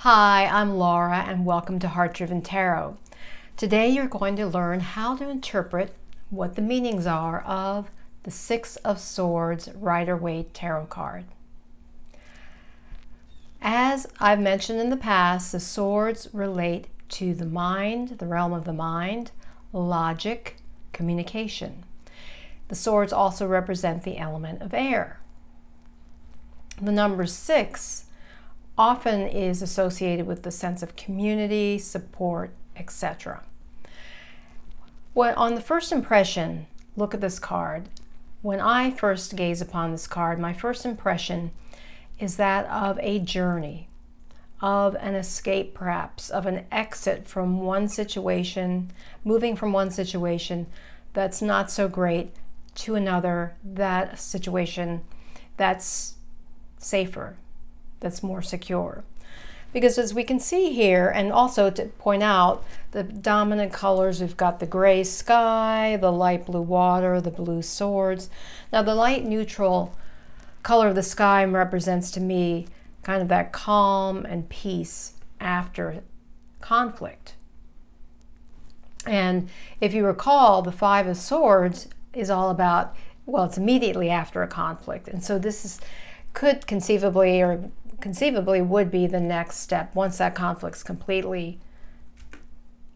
Hi, I'm Laura and welcome to Heart Driven Tarot. Today you're going to learn how to interpret what the meanings are of the Six of Swords Rider-Waite Tarot card. As I've mentioned in the past, the swords relate to the mind, the realm of the mind, logic, communication. The swords also represent the element of air. The number 6 often is associated with the sense of community, support, etc. On the first impression, look at this card. When I first gaze upon this card, my first impression is that of a journey, of an escape perhaps, of an exit from one situation, moving from one situation that's not so great to another, that situation that's safer, that's more secure. Because as we can see here, and also to point out the dominant colors, we've got the gray sky, the light blue water, the blue swords. Now the light neutral color of the sky represents to me kind of that calm and peace after conflict. And if you recall, the Five of Swords is all about, well, it's immediately after a conflict. And so this could conceivably would be the next step. Once that conflict's completely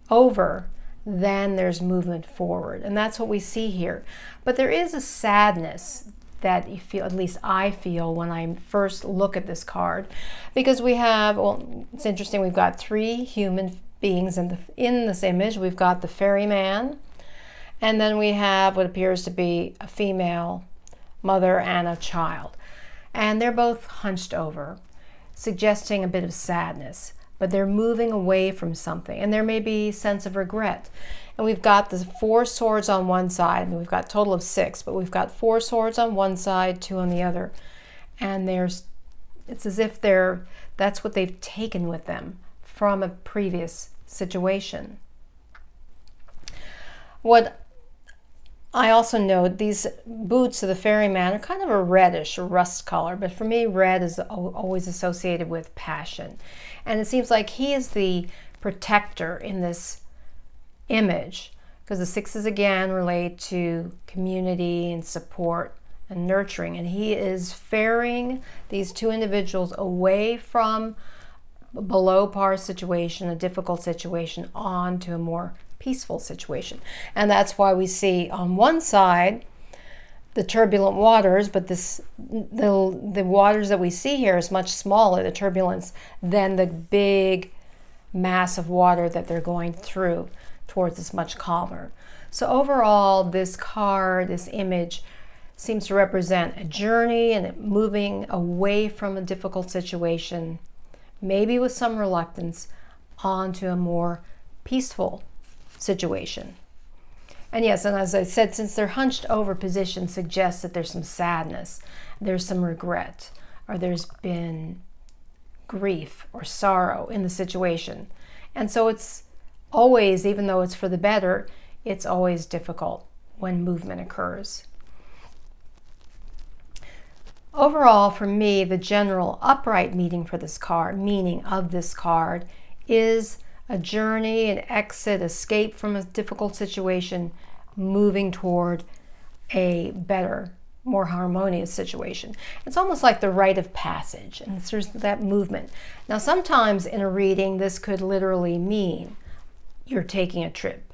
over, then there's movement forward. And that's what we see here. But there is a sadness that you feel, at least I feel, when I first look at this card. Because we have, well, it's interesting, we've got 3 human beings in this image. We've got the ferryman, and then we have what appears to be a female mother and a child. And they're both hunched over, suggesting a bit of sadness, but they're moving away from something, and there may be a sense of regret. And we've got the 4 swords on one side, and we've got a total of 6, but we've got 4 swords on one side, 2 on the other, and it's as if that's what they've taken with them from a previous situation. What I also note, these boots of the ferryman are kind of a reddish rust color, but for me red is always associated with passion. And it seems like he is the protector in this image, because the 6s again relate to community and support and nurturing, and he is ferrying these 2 individuals away from a below par situation, a difficult situation, on to a more peaceful situation. And that's why we see on one side the turbulent waters, but the waters that we see here is much smaller, the turbulence, than the big mass of water that they're going through towards this much calmer. So overall, this card, this image, seems to represent a journey and moving away from a difficult situation, maybe with some reluctance, onto a more peaceful situation. And yes, and as I said, since they're hunched over position suggests that there's some sadness, there's some regret, or there's been grief or sorrow in the situation. And so it's always, even though it's for the better, it's always difficult when movement occurs. Overall, for me, the general upright meaning of this card is a journey, an exit, escape from a difficult situation, moving toward a better, more harmonious situation. It's almost like the rite of passage, and there's that movement. Now, sometimes in a reading, this could literally mean you're taking a trip.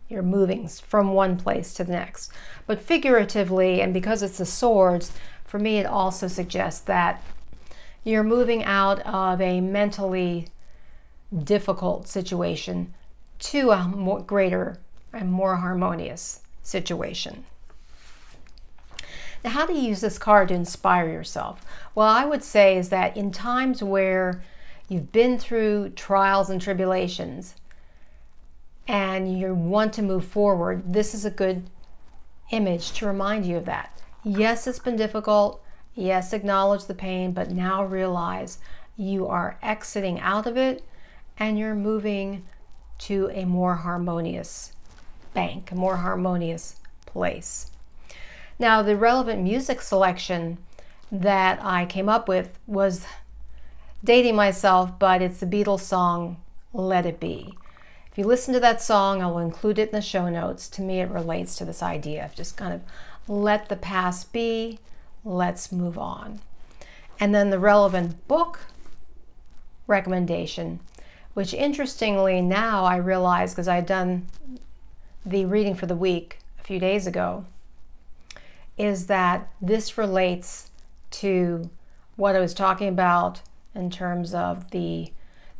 You're moving from one place to the next. But figuratively, and because it's the swords, for me, it also suggests that you're moving out of a mentally difficult situation to a greater and more harmonious situation. Now, how do you use this card to inspire yourself? Well, I would say is that in times where you've been through trials and tribulations and you want to move forward, this is a good image to remind you of that. Yes, it's been difficult. Yes, acknowledge the pain, but now realize you are exiting out of it and you're moving to a more harmonious bank, a more harmonious place. Now, the relevant music selection that I came up with was dating myself, but it's the Beatles song, Let It Be. If you listen to that song, I will include it in the show notes. To me, it relates to this idea of just kind of let the past be, let's move on. And then the relevant book recommendation, which interestingly now I realize, because I had done the reading for the week a few days ago, is that this relates to what I was talking about in terms of the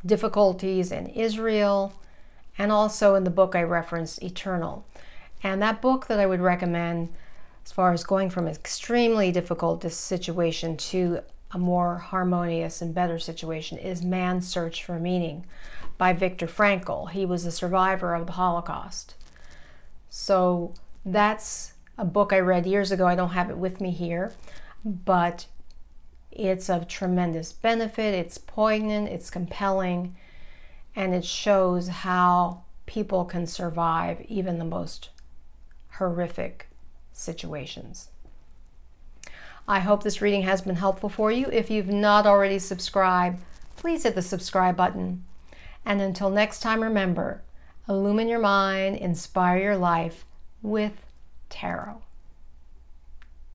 difficulties in Israel, and also in the book I referenced, Eternal. And that book that I would recommend as far as going from an extremely difficult situation to a more harmonious and better situation is Man's Search for Meaning by Viktor Frankl. He was a survivor of the Holocaust. So that's a book I read years ago. I don't have it with me here, but it's of tremendous benefit. It's poignant, it's compelling, and it shows how people can survive even the most horrific situations. I hope this reading has been helpful for you. If you've not already subscribed, please hit the subscribe button. And until next time, remember, illumine your mind, inspire your life with tarot.